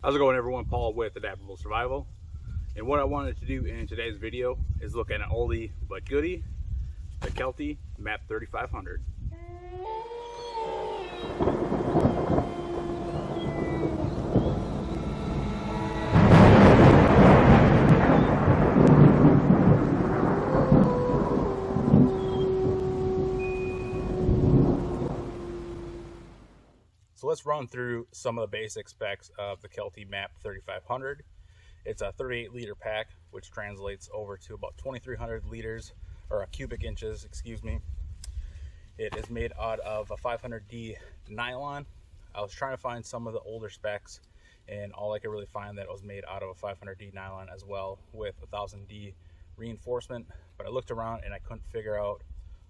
How's it going, everyone? Paul with Adaptable Survival. And what I wanted to do in today's video is look at an oldie but goodie, the Kelty Map 3500. So let's run through some of the basic specs of the Kelty Map 3500. It's a 38 liter pack, which translates over to about 2,300 liters, or cubic inches, excuse me. It is made out of a 500D nylon. I was trying to find some of the older specs, and all I could really find that it was made out of a 500D nylon as well, with 1,000D reinforcement. But I looked around and I couldn't figure out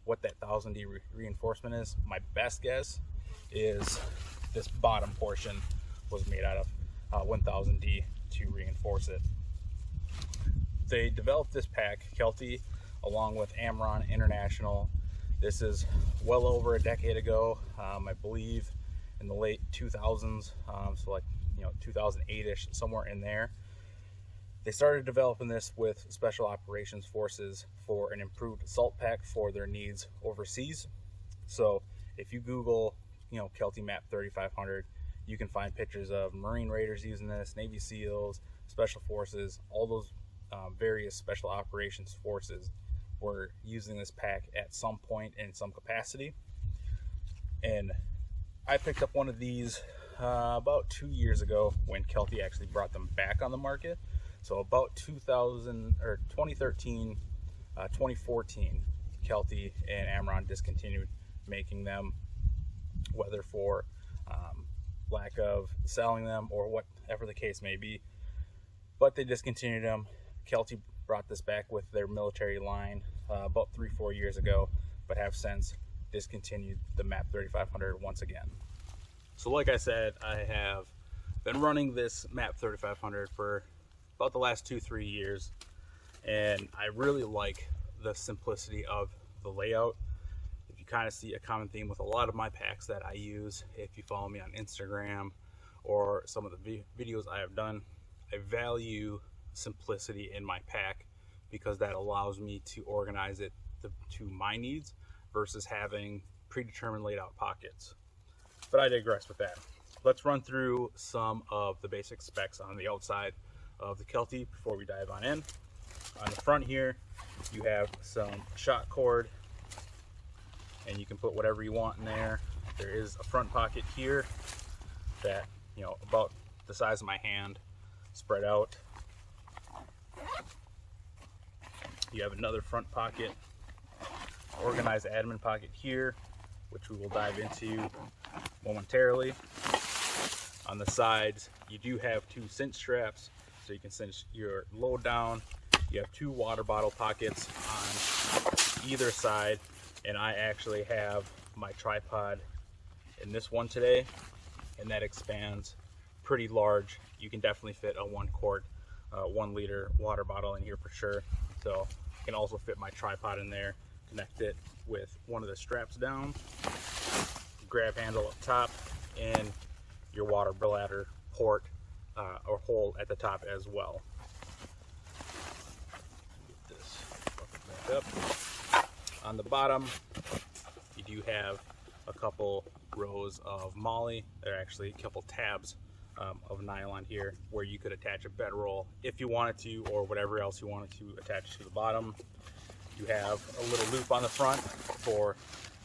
what that 1,000D reinforcement is. My best guess is this bottom portion was made out of 1000D to reinforce it. They developed this pack, Kelty, along with Amron International. This is well over a decade ago, I believe in the late 2000s, so like 2008-ish, somewhere in there. They started developing this with Special Operations Forces for an improved assault pack for their needs overseas. So if you Google Kelty Map 3500, you can find pictures of Marine Raiders using this, Navy SEALs, Special Forces, all those various Special Operations Forces were using this pack at some point in some capacity. And I picked up one of these about 2 years ago when Kelty actually brought them back on the market. So about 2013, 2014, Kelty and Amron discontinued making them, whether for lack of selling them or whatever the case may be, but they discontinued them. Kelty brought this back with their military line about 3-4 years ago, but have since discontinued the Map 3500 once again. So like I said, I have been running this Map 3500 for about the last 2-3 years, and I really like the simplicity of the layout. Kind of see a common theme with a lot of my packs that I use. If you follow me on Instagram or some of the videos I have done, I value simplicity in my pack because that allows me to organize it to my needs versus having predetermined laid out pockets. But I digress with that. Let's run through some of the basic specs on the outside of the Kelty before we dive on in. On the front here, you have some shot cord, and you can put whatever you want in there. There is a front pocket here that, about the size of my hand, spread out. You have another front pocket, organized admin pocket here, which we will dive into momentarily. On the sides, you do have 2 cinch straps, so you can cinch your load down. You have 2 water bottle pockets on either side. And I actually have my tripod in this one today, and that expands pretty large. You can definitely fit a 1 quart, 1 liter water bottle in here for sure. So you can also fit my tripod in there, connect it with one of the straps down, grab handle up top, and your water bladder port or hole at the top as well. Get this bucket back up. On the bottom, you do have a couple rows of MOLLE. There are actually a couple tabs of nylon here where you could attach a bedroll if you wanted to, or whatever else you wanted to attach to the bottom. You have a little loop on the front for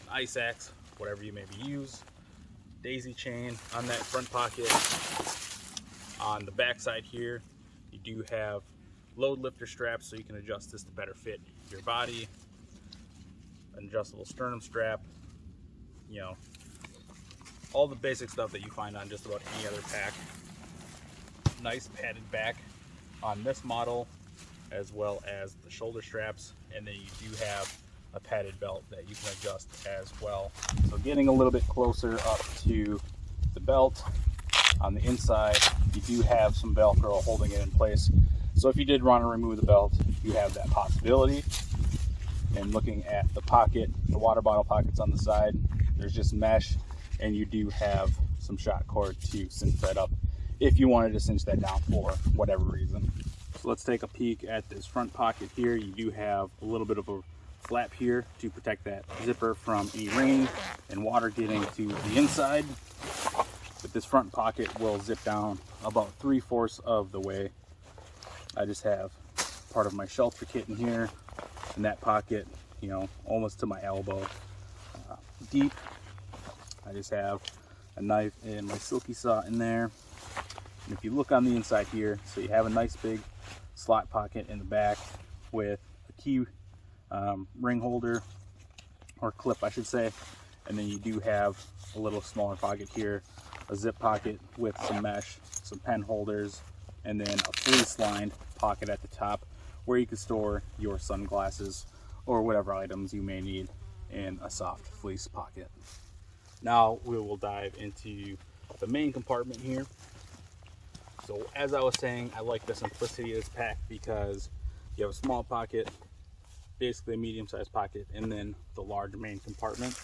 an ice axe, whatever you maybe use. Daisy chain on that front pocket. On the back side here, you do have load lifter straps so you can adjust this to better fit your body. An adjustable sternum strap, all the basic stuff that you find on just about any other pack. Nice padded back on this model, as well as the shoulder straps, and then you do have a padded belt that you can adjust as well. So getting a little bit closer up to the belt, on the inside you do have some Velcro holding it in place, so if you did want to remove the belt, you have that possibility. And looking at the pocket, the water bottle pockets on the side, there's just mesh, and you do have some shot cord to cinch that up if you wanted to cinch that down for whatever reason. So let's take a peek at this front pocket here. You do have a little bit of a flap here to protect that zipper from any rain and water getting to the inside. But this front pocket will zip down about 3/4 of the way. I just have part of my shelter kit in here, and that pocket, you know, almost to my elbow deep. I just have a knife and my silky saw in there. And if you look on the inside here, so you have a nice big slot pocket in the back with a key ring holder, or clip I should say, and then you do have a little smaller pocket here, a zip pocket with some mesh, some pen holders, and then a fleece lined pocket at the top where you can store your sunglasses or whatever items you may need in a soft fleece pocket. Now we will dive into the main compartment here. So as I was saying, I like the simplicity of this pack because you have a small pocket, basically a medium-sized pocket, and then the large main compartment.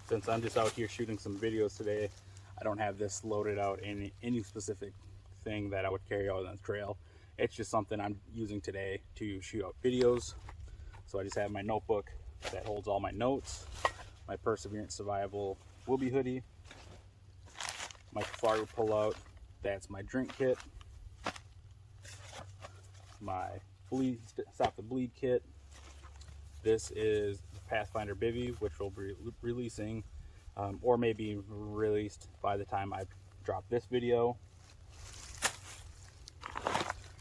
Since I'm just out here shooting some videos today, I don't have this loaded out in any specific thing that I would carry out on the trail. It's just something I'm using today to shoot out videos. So I just have my notebook that holds all my notes, my Perseverance Survival Wilby hoodie, my Flyer pullout, that's my drink kit, my Stop the Bleed kit. This is the Pathfinder bivy, which will be releasing or maybe released by the time I drop this video.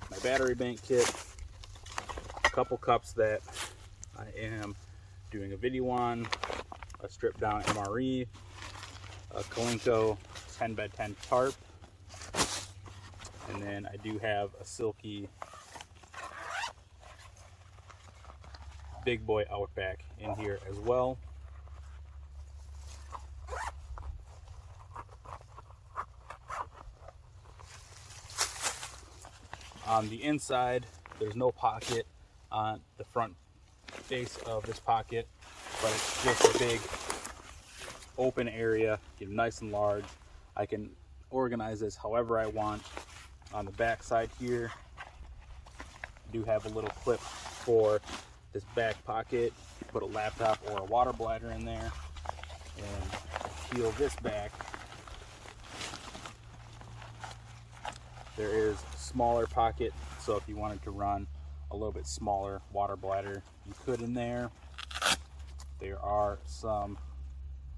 My battery bank kit, a couple cups that I am doing a video on, a stripped down MRE, a Kalinko 10x10 tarp, and then I do have a silky big boy Outback in here as well. On the inside, there's no pocket on the front face of this pocket, but it's just a big open area, nice and large. I can organize this however I want. On the back side here, I do have a little clip for this back pocket. Put a laptop or a water bladder in there, and peel this back. There is a smaller pocket, so if you wanted to run a little bit smaller water bladder, you could in there. There are some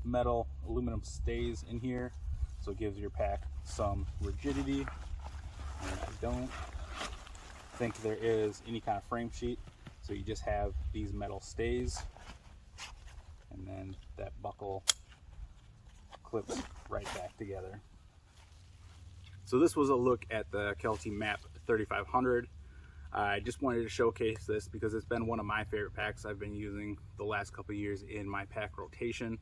metal aluminum stays in here, so it gives your pack some rigidity. And I don't think there is any kind of frame sheet, so you just have these metal stays, and then that buckle clips right back together. So this was a look at the Kelty Map 3500. I just wanted to showcase this because it's been one of my favorite packs I've been using the last couple of years in my pack rotation.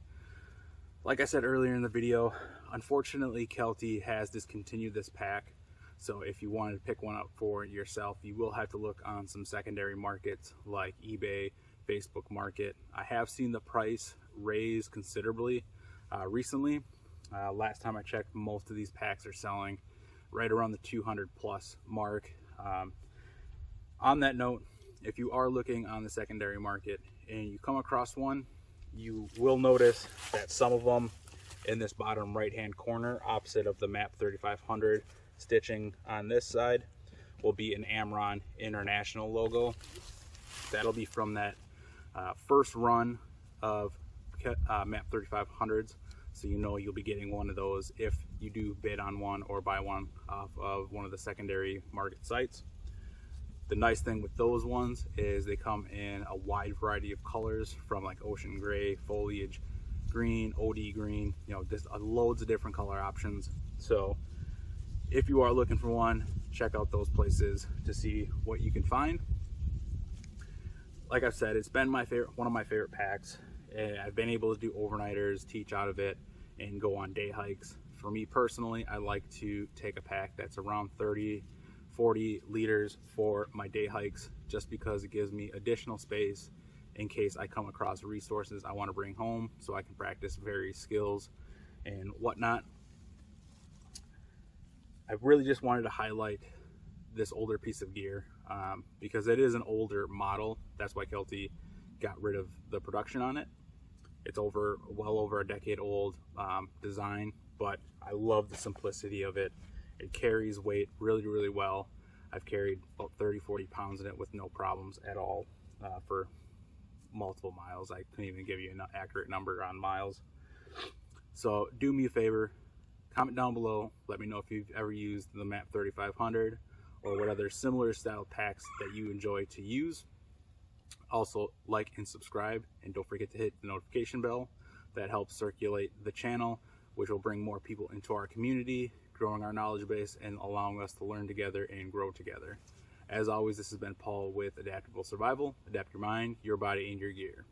Like I said earlier in the video, unfortunately Kelty has discontinued this pack. So if you wanted to pick one up for yourself, you will have to look on some secondary markets like eBay, Facebook Market. I have seen the price raise considerably recently. Last time I checked, most of these packs are selling right around the 200 plus mark. On that note, if you are looking on the secondary market and you come across one, you will notice that some of them in this bottom right hand corner opposite of the Map 3500 stitching on this side will be an Amron International logo. That'll be from that first run of Map 3500s. So you know you'll be getting one of those if you do bid on one or buy one off of one of the secondary market sites. The nice thing with those ones is they come in a wide variety of colors, from like ocean gray, foliage green, OD green, you know, just loads of different color options. So if you are looking for one, check out those places to see what you can find. Like I've said, it's been one of my favorite packs. I've been able to do overnighters, teach out of it, and go on day hikes. For me personally, I like to take a pack that's around 30-40 liters for my day hikes, just because it gives me additional space in case I come across resources I want to bring home so I can practice various skills and whatnot. I really just wanted to highlight this older piece of gear because it is an older model. That's why Kelty got rid of the production on it. It's well over a decade old design, but I love the simplicity of it. It carries weight really, really well. I've carried about 30-40 pounds in it with no problems at all for multiple miles. I couldn't even give you an accurate number on miles. So do me a favor, comment down below. Let me know if you've ever used the Map 3500 or what other similar style packs that you enjoy to use. Also, like and subscribe, and don't forget to hit the notification bell. That helps circulate the channel, which will bring more people into our community, growing our knowledge base and allowing us to learn together and grow together. As always, this has been Paul with Adaptable Survival. Adapt your mind, your body, and your gear.